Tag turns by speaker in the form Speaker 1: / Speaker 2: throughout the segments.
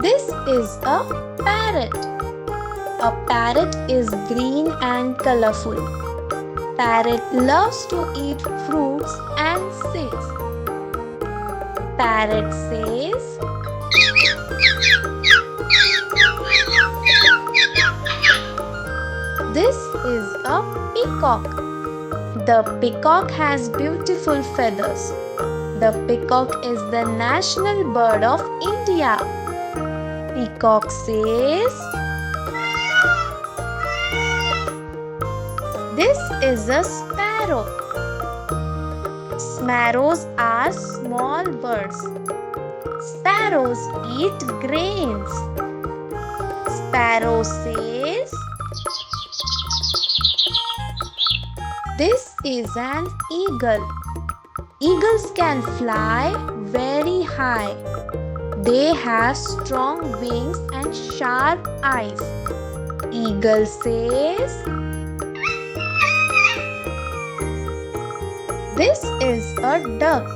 Speaker 1: This is a parrot. A parrot is green and colorful. Parrot loves to eat fruits and says. Parrot says. This is a peacock. The peacock has beautiful feathers. The peacock is the national bird of India. Peacock says. This is a sparrow. Sparrows are small birds. Sparrows eat grains. Sparrow says. This is an eagle. Eagles can fly very high. They have strong wings and sharp eyes. Eagle says. This is a duck.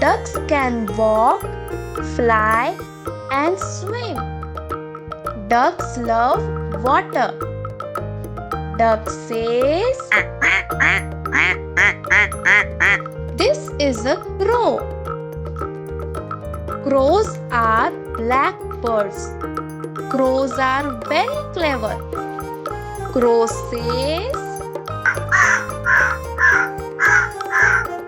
Speaker 1: Ducks can walk, fly, and swim. Ducks love water. Duck says. This is a crow. Crows are black birds. Crows are very clever. Crow says.